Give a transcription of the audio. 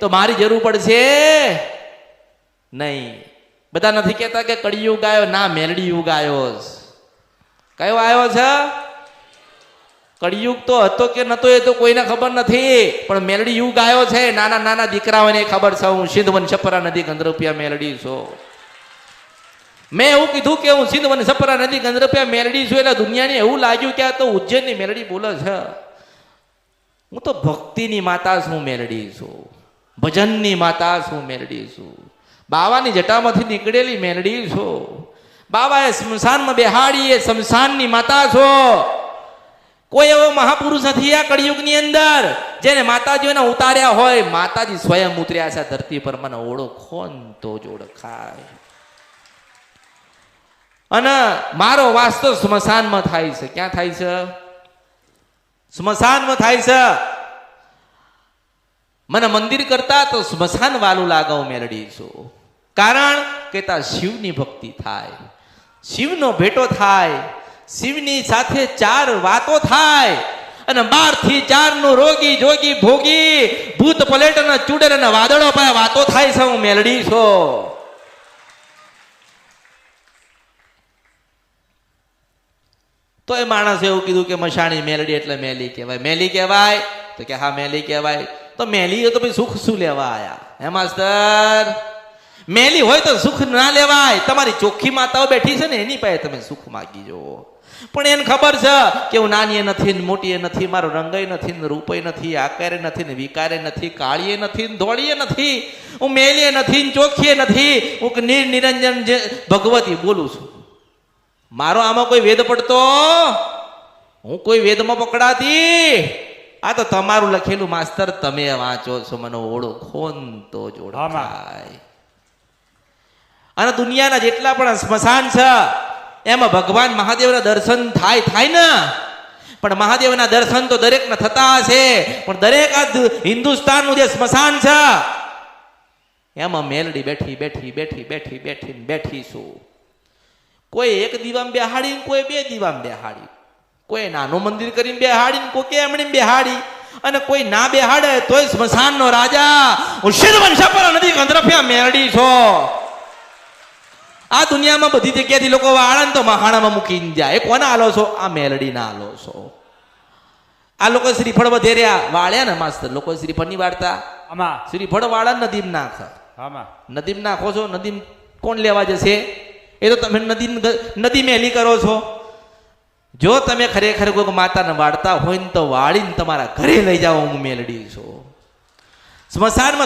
તો મારી જરૂર પડશે નહીં. બધા નથી કહેતા કે કળિયુગ આવ્યો, ના મેલડી યુગ આવ્યો. કયો આવ્યો છે? કળિયુગ તો હતો કે નતો એ તો કોઈને ખબર નથી, પણ મેલડી યુગ આવ્યો છે. નાના નાના દીકરાઓને ખબર છે હું સિંધવન છપરા નદી ગંધરપિયા મેલડી છું. મેં એવું કીધું કે હું સિંધવન છપરા નદી ગંધરપિયા મેલડી છું, એટલે દુનિયાને એવું લાગ્યું કે આ તો ઉજ્જૈનની મેલડી બોલે છે. હું તો ભક્તિની માતા છું, મેલડી છું. ભજનની માતા છું, મેલડી છું. બાવાની જટામાંથી નીકળેલી મેલડી છું. બાવાએ સ્મશાનમાં બેહાડી એ સ્મશાનની માતા છો. કોઈ એવો મહાપુરુષ નથી આ કળિયુગની અંદર જેને માતાજીઓને ઉતાર્યા હોય. માતાજી સ્વયં ઉતર્યા છે ધરતી પર. મને ઓળખો ને તો જ ઓળખાય. અને મારો વાસ તો સ્મશાનમાં થાય છે. ક્યાં થાય છે? સ્મશાનમાં થાય છે. મને મંદિર કરતા તો સ્મશાન વાલું લાગવ મેલડી છું. કારણ કે તા શિવની ભક્તિ થાય, શિવનો ભેટો થાય, શિવની સાથે 4 વાતો થાય, અને 12 થી 4 નું રોગી જોગી ભોગી ભૂત પલેટ અને ચુડેલ અને વાદળો પાસે વાતો થાય છે. હું મેલડી છું. તો એ માણસ એવું કીધું કે મશાણી મેલડી એટલે મેલી કહેવાય. મેલી કહેવાય તો કે હા મેલી કહેવાય. તો મેલી તો ભાઈ સુખ શું લેવા આયા? હે માસ્તર, મેલી હોય તો સુખ ના લેવાય. તમારી ચોખ્ખી માતાઓ બેઠી છે ને એની પાસે તમે સુખ માગી જુઓ. પણ એને ખબર છે કે હું નાની નથી ને મોટી નથી, મારો રંગય નથી ને રૂપય નથી, આકારે નથી ને વિકારે નથી, કાળીએ નથી ને ધોળીએ નથી, હું મેલીએ નથી ને ચોખ્ખીએ નથી, હું નિરંજન જે ભગવતી બોલું છું. મારો આમાં કોઈ વેદ પડતો? હું કોઈ વેદમાં પકડાતી? આ તો તમારું લખેલું માસ્તર તમે વાંચો છો. મને ઓળખો ને તો જ ઓળખાય. અને દુનિયાના જેટલા પણ સ્મશાન છે એમાં ભગવાન મહાદેવના દર્શન થાય ને, પણ મહાદેવના દર્શન તો દરેકને થતા હશે, પણ દરેક આ હિન્દુસ્તાનનું જે સ્મશાન છે એમાં મેલડી બેઠી બેઠી બેઠી બેઠી બેઠી બેઠી છું. કોઈ 1 દીવામાં બેહાડી, કોઈ 2 દીવામાં બેહાડી, કોઈ નાનું મંદિર કરીને બેહાડી, કોઈ એમણી બેહાડી, અને કોઈ ના બેહાડે તોય સ્મશાનનો રાજા હું સિંધવન છપરા નદી ગંધરપિયા મેલડી છો. આ દુનિયામાં બધી જગ્યાથી લોકો વાળા તો મહાણામાં મૂકીને જાય. કોના આલો છો? આ મેલડીના આલો છો. આ લોકો શ્રીફળ વધેર્યા વાળ્યા ને માસ્તર, લોકો શ્રીફળ ની વાળતા. શ્રીફળ વાળા નદીમ નાખ, નદીમ નાખો છો. નદીમ કોણ લેવા જશે? એ તો તમે નદી મેલી કરો છો. જો તમે ખરેખર કોઈ માતાને વાળતા હોય ને તો વાળીને તમારા ઘરે લઈ જાઓ. હું મેલડી છું. સ્મશાનમાં